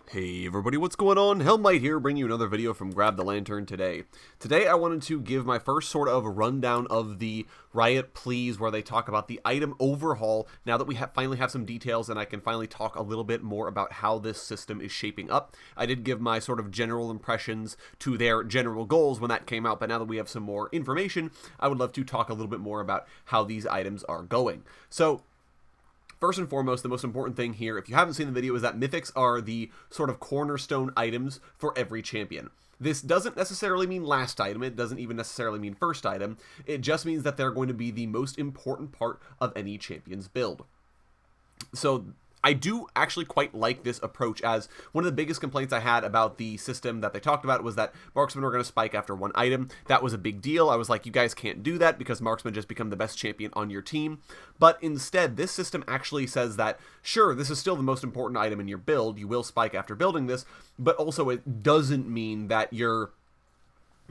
Hey everybody, what's going on? Helm here, bringing you another video from Grab the Lantern today. Today I wanted to give my first sort of rundown of the Riot Pls where they talk about the item Overhaul, now that we finally have some details and I can finally talk a little bit more about how this system is shaping up. I did give my sort of general impressions to their general goals when that came out, but now that we have some more information, I would love to talk a little bit more about how these items are going. So, first and foremost, the most important thing here, if you haven't seen the video, is that Mythics are the sort of cornerstone items for every champion. This doesn't necessarily mean last item, it doesn't even necessarily mean first item, it just means that they're going to be the most important part of any champion's build. So I do actually quite like this approach, as one of the biggest complaints I had about the system that they talked about was that marksmen were going to spike after one item. That was a big deal. I was like, you guys can't do that because marksmen just become the best champion on your team. But instead, this system actually says that, sure, this is still the most important item in your build. You will spike after building this, but also it doesn't mean that you're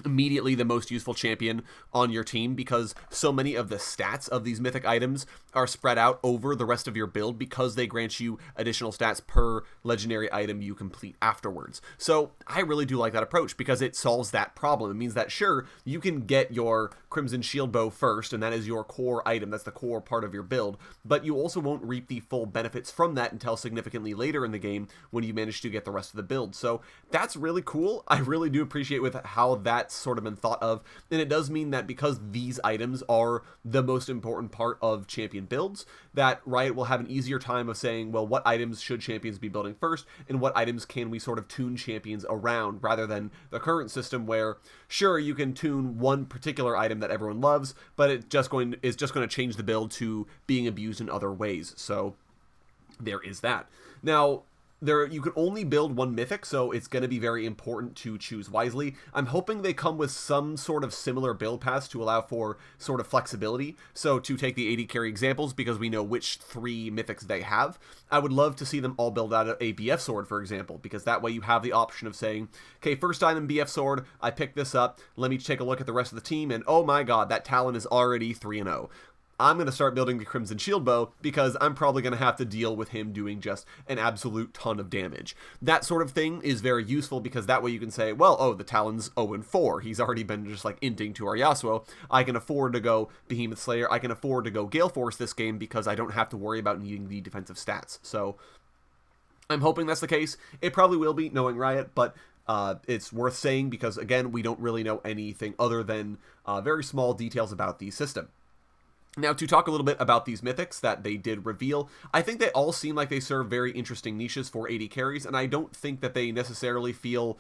immediately the most useful champion on your team, because so many of the stats of these mythic items are spread out over the rest of your build because they grant you additional stats per legendary item you complete afterwards. So I really do like that approach because it solves that problem. It means that, sure, you can get your Crimson Shield Bow first, and that is your core item, that's the core part of your build, but you also won't reap the full benefits from that until significantly later in the game when you manage to get the rest of the build. So that's really cool. I really do appreciate with how that's sort of been thought of, and it does mean that because these items are the most important part of champion builds, that Riot will have an easier time of saying, well, what items should champions be building first, and what items can we sort of tune champions around, rather than the current system where, sure, you can tune one particular item that everyone loves, but it's just going to change the build to being abused in other ways. So there is that. Now, you can only build one mythic, so it's going to be very important to choose wisely. I'm hoping they come with some sort of similar build paths to allow for sort of flexibility. So to take the AD carry examples, because we know which 3 mythics they have, I would love to see them all build out a BF sword, for example, because that way you have the option of saying, okay, first item BF sword, I picked this up, let me take a look at the rest of the team, and oh my god, that Talon is already 3-0. I'm going to start building the Crimson Shield Bow because I'm probably going to have to deal with him doing just an absolute ton of damage. That sort of thing is very useful because that way you can say, well, oh, the Talon's 0-4. He's already been just like inting to our Yasuo. I can afford to go Behemoth Slayer. I can afford to go Gale Force this game because I don't have to worry about needing the defensive stats. So I'm hoping that's the case. It probably will be, knowing Riot, but it's worth saying because, again, we don't really know anything other than very small details about the system. Now, to talk a little bit about these mythics that they did reveal, I think they all seem like they serve very interesting niches for AD carries, and I don't think that they necessarily feel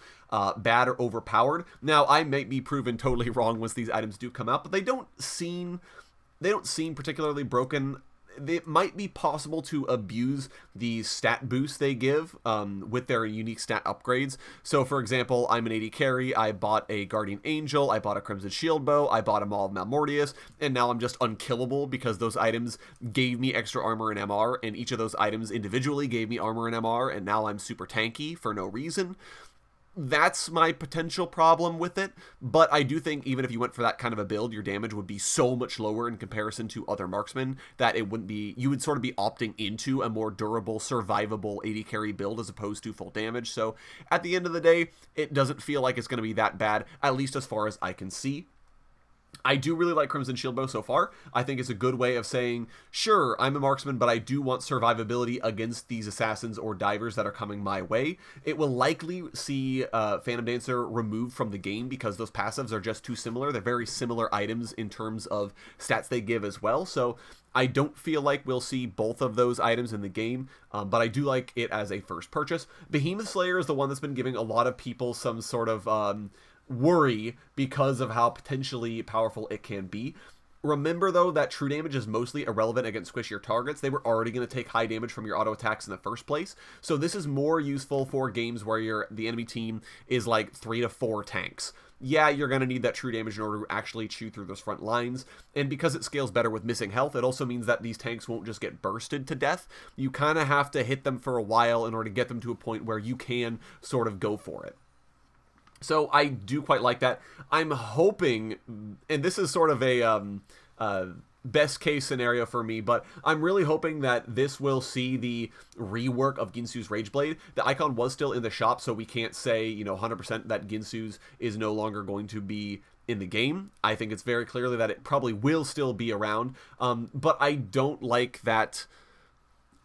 bad or overpowered. Now, I might be proven totally wrong once these items do come out, but they don't seem particularly broken. It might be possible to abuse the stat boost they give with their unique stat upgrades. So, for example, I'm an AD carry, I bought a Guardian Angel, I bought a Crimson Shield Bow, I bought a Maul of Malmortius, and now I'm just unkillable because those items gave me extra armor and MR, and each of those items individually gave me armor and MR, and now I'm super tanky for no reason. That's my potential problem with it, but I do think even if you went for that kind of a build, your damage would be so much lower in comparison to other marksmen that it wouldn't be, you would sort of be opting into a more durable, survivable AD carry build as opposed to full damage. So at the end of the day, it doesn't feel like it's going to be that bad, at least as far as I can see. I do really like Crimson Shield Bow so far. I think it's a good way of saying, sure, I'm a marksman, but I do want survivability against these assassins or divers that are coming my way. It will likely see Phantom Dancer removed from the game because those passives are just too similar. They're very similar items in terms of stats they give as well. So I don't feel like we'll see both of those items in the game, but I do like it as a first purchase. Behemoth Slayer is the one that's been giving a lot of people some sort of worry because of how potentially powerful it can be. Remember, though, that true damage is mostly irrelevant against squishier targets. They were already going to take high damage from your auto attacks in the first place. So this is more useful for games where the enemy team is like 3 to 4 tanks. Yeah, you're going to need that true damage in order to actually chew through those front lines. And because it scales better with missing health, it also means that these tanks won't just get bursted to death. You kind of have to hit them for a while in order to get them to a point where you can sort of go for it. So I do quite like that. I'm hoping, and this is sort of a best case scenario for me, but I'm really hoping that this will see the rework of Ginsu's Rageblade. The icon was still in the shop, so we can't say, you know, 100% that Ginsu's is no longer going to be in the game. I think it's very clearly that it probably will still be around, but I don't like that.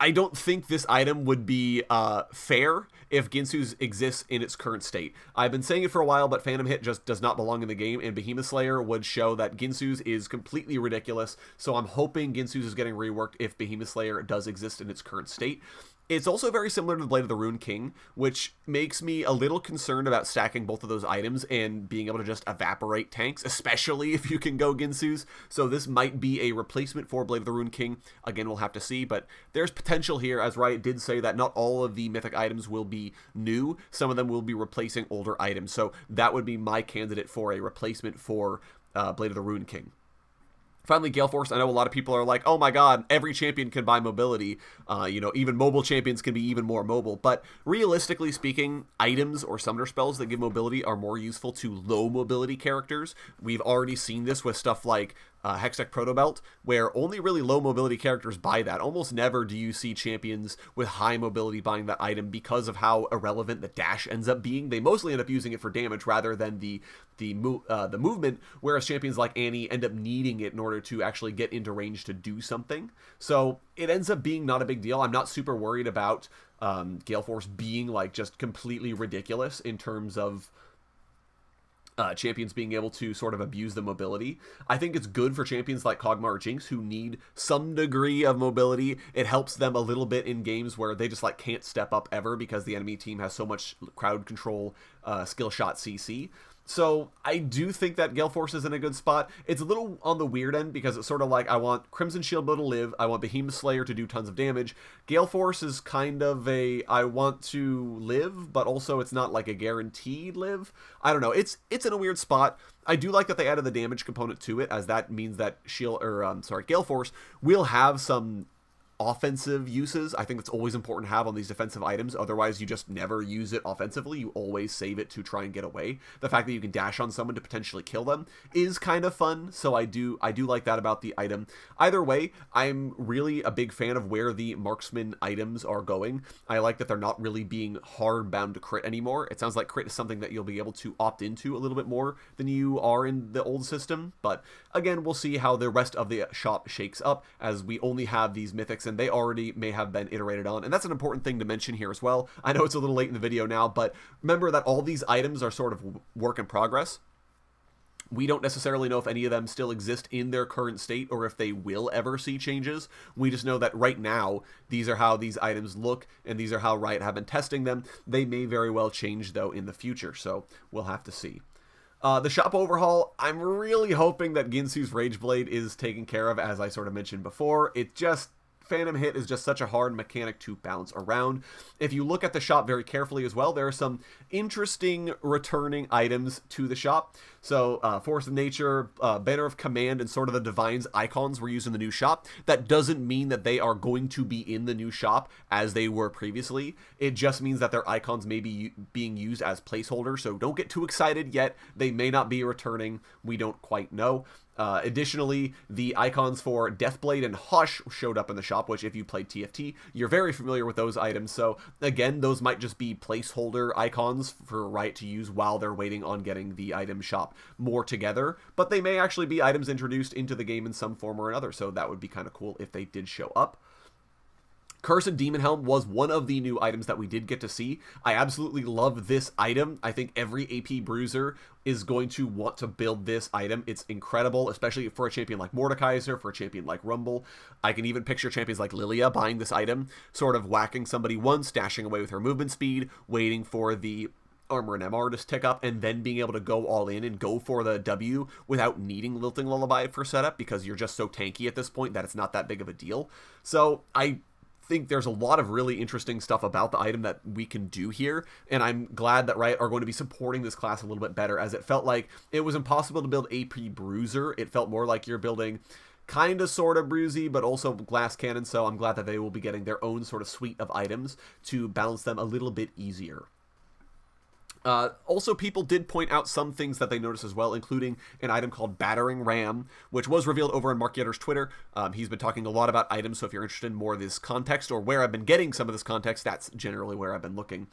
I don't think this item would be fair if Ginsu's exists in its current state. I've been saying it for a while, but Phantom Hit just does not belong in the game, and Behemoth Slayer would show that Ginsu's is completely ridiculous, so I'm hoping Ginsu's is getting reworked if Behemoth Slayer does exist in its current state. It's also very similar to the Blade of the Rune King, which makes me a little concerned about stacking both of those items and being able to just evaporate tanks, especially if you can go Ginsu's. So this might be a replacement for Blade of the Rune King. Again, we'll have to see, but there's potential here, as Riot did say that not all of the Mythic items will be new. Some of them will be replacing older items, so that would be my candidate for a replacement for Blade of the Rune King. Finally, Gale Force. I know a lot of people are like, oh my god, every champion can buy mobility. You know, even mobile champions can be even more mobile. But realistically speaking, items or summoner spells that give mobility are more useful to low mobility characters. We've already seen this with stuff like Hextech Protobelt, where only really low mobility characters buy that. Almost never do you see champions with high mobility buying that item because of how irrelevant the dash ends up being. They mostly end up using it for damage rather than the movement, whereas champions like Annie end up needing it in order to actually get into range to do something. So it ends up being not a big deal. I'm not super worried about Gale Force being like just completely ridiculous in terms of champions being able to sort of abuse the mobility. I think it's good for champions like Kog'Maw or Jinx who need some degree of mobility. It helps them a little bit in games where they just like can't step up ever because the enemy team has so much crowd control, skill shot CC. So I do think that Gale Force is in a good spot. It's a little on the weird end because it's sort of like I want Crimson Shieldbow to live, I want Behemoth Slayer to do tons of damage. Gale Force is kind of a I want to live, but also it's not like a guaranteed live. I don't know. It's in a weird spot. I do like that they added the damage component to it, as that means that Gale Force will have some offensive uses. I think that's always important to have on these defensive items. Otherwise, you just never use it offensively. You always save it to try and get away. The fact that you can dash on someone to potentially kill them is kind of fun. So I do like that about the item. Either way, I'm really a big fan of where the marksman items are going. I like that they're not really being hard bound to crit anymore. It sounds like crit is something that you'll be able to opt into a little bit more than you are in the old system. But again, we'll see how the rest of the shop shakes up, as we only have these mythics and they already may have been iterated on. And that's an important thing to mention here as well. I know it's a little late in the video now, but remember that all these items are sort of work in progress. We don't necessarily know if any of them still exist in their current state or if they will ever see changes. We just know that right now, these are how these items look, and these are how Riot have been testing them. They may very well change, though, in the future, so we'll have to see. The shop overhaul, I'm really hoping that Ginsu's Rageblade is taken care of, as I sort of mentioned before. Phantom Hit is just such a hard mechanic to bounce around. If you look at the shop very carefully as well, there are some interesting returning items to the shop. So, Force of Nature, Banner of Command, and sort of the Divine's icons were used in the new shop. That doesn't mean that they are going to be in the new shop as they were previously. It just means that their icons may be being used as placeholders, so don't get too excited yet. They may not be returning. We don't quite know. Additionally, the icons for Deathblade and Hush showed up in the shop, which if you played TFT, you're very familiar with those items. So again, those might just be placeholder icons for Riot to use while they're waiting on getting the item shop more together, but they may actually be items introduced into the game in some form or another, so that would be kind of cool if they did show up. Carson Demon Helm was one of the new items that we did get to see. I absolutely love this item. I think every AP bruiser is going to want to build this item. It's incredible, especially for a champion like Mordekaiser, for a champion like Rumble. I can even picture champions like Lilia buying this item, sort of whacking somebody once, dashing away with her movement speed, waiting for the armor and MR to tick up, and then being able to go all in and go for the W without needing Lilting Lullaby for setup, because you're just so tanky at this point that it's not that big of a deal. So I think there's a lot of really interesting stuff about the item that we can do here, and I'm glad that Riot are going to be supporting this class a little bit better, as it felt like it was impossible to build AP Bruiser. It felt more like you're building kind of sort of Bruisey, but also Glass Cannon, so I'm glad that they will be getting their own sort of suite of items to balance them a little bit easier. Also, people did point out some things that they noticed as well, including an item called Battering Ram, which was revealed over on Mark Yetter's Twitter. He's been talking a lot about items, so if you're interested in more of this context or where I've been getting some of this context, that's generally where I've been looking.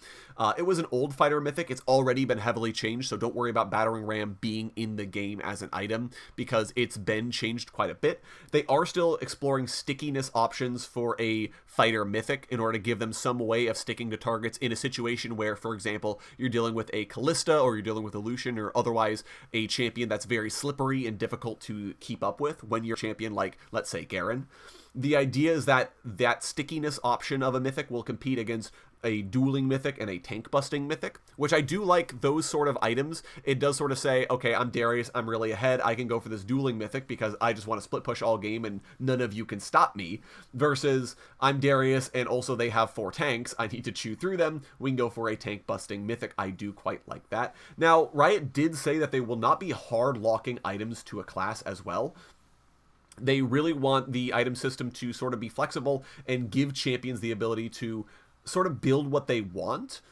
It was an old fighter mythic. It's already been heavily changed, so don't worry about Battering Ram being in the game as an item because it's been changed quite a bit. They are still exploring stickiness options for a fighter mythic in order to give them some way of sticking to targets in a situation where, for example, you're dealing with a Callista or you're dealing with a Lucian or otherwise a champion that's very slippery and difficult to keep up with when you're a champion like, let's say, Garen. The idea is that that stickiness option of a mythic will compete against a dueling mythic and a tank busting mythic, which I do like those sort of items. It does sort of say, okay, I'm Darius, I'm really ahead, I can go for this dueling mythic because I just want to split push all game and none of you can stop me, versus I'm Darius and also they have 4 tanks, I need to chew through them, we can go for a tank busting mythic. I do quite like that. Now, Riot did say that they will not be hard locking items to a class as well. They really want the item system to sort of be flexible and give champions the ability to sort of build what they want.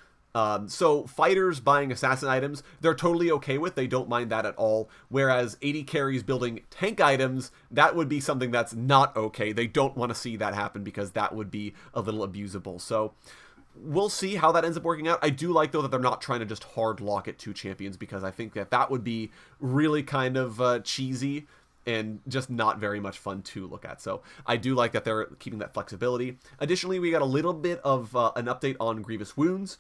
So fighters buying assassin items, they're totally okay with. They don't mind that at all. Whereas AD carries building tank items, that would be something that's not okay. They don't want to see that happen because that would be a little abusable. So we'll see how that ends up working out. I do like, though, that they're not trying to just hard lock it to champions because I think that that would be really kind of cheesy and just not very much fun to look at. So I do like that they're keeping that flexibility. Additionally, we got a little bit of an update on Grievous wounds.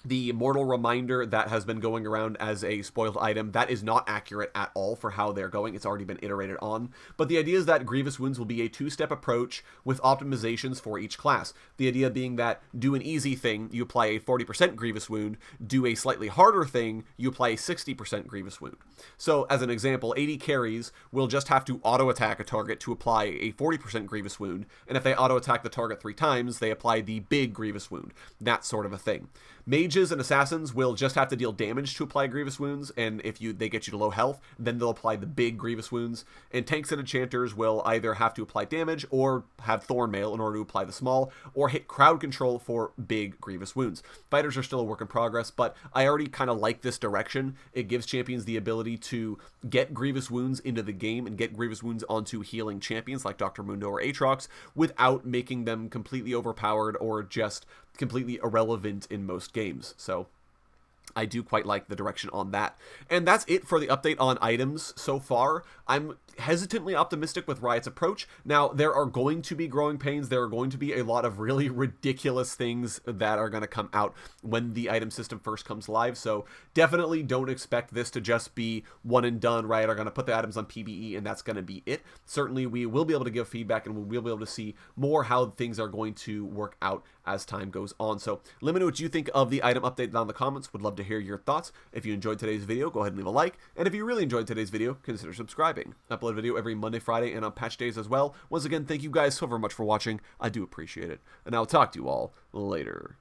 The mortal reminder that has been going around as a spoiled item, that is not accurate at all for how they're going. It's already been iterated on. But the idea is that Grievous wounds will be a 2-step approach with optimizations for each class. The idea being that do an easy thing, you apply a 40% Grievous wound. Do a slightly harder thing, you apply a 60% Grievous wound. So as an example, AD carries will just have to auto-attack a target to apply a 40% Grievous wound. And if they auto-attack the target 3 times, they apply the big Grievous wound. That sort of a thing. Mages and assassins will just have to deal damage to apply Grievous wounds, and if they get you to low health, then they'll apply the big Grievous wounds. And tanks and enchanters will either have to apply damage or have Thornmail in order to apply the small, or hit crowd control for big Grievous wounds. Fighters are still a work in progress, but I already kind of like this direction. It gives champions the ability to get Grievous wounds into the game and get Grievous wounds onto healing champions like Dr. Mundo or Aatrox without making them completely overpowered or just completely irrelevant in most games. So I do quite like the direction on that. And that's it for the update on items so far. I'm hesitantly optimistic with Riot's approach. Now, there are going to be growing pains. There are going to be a lot of really ridiculous things that are going to come out when the item system first comes live. So definitely don't expect this to just be one and done. Riot are going to put the items on PBE and that's going to be it. Certainly, we will be able to give feedback and we'll be able to see more how things are going to work out as time goes on. So let me know what you think of the item update down in the comments. Would love to hear your thoughts. If you enjoyed today's video, go ahead and leave a like. And if you really enjoyed today's video, consider subscribing. I upload a video every Monday, Friday, and on patch days as well. Once again, thank you guys so very much for watching. I do appreciate it. And I'll talk to you all later.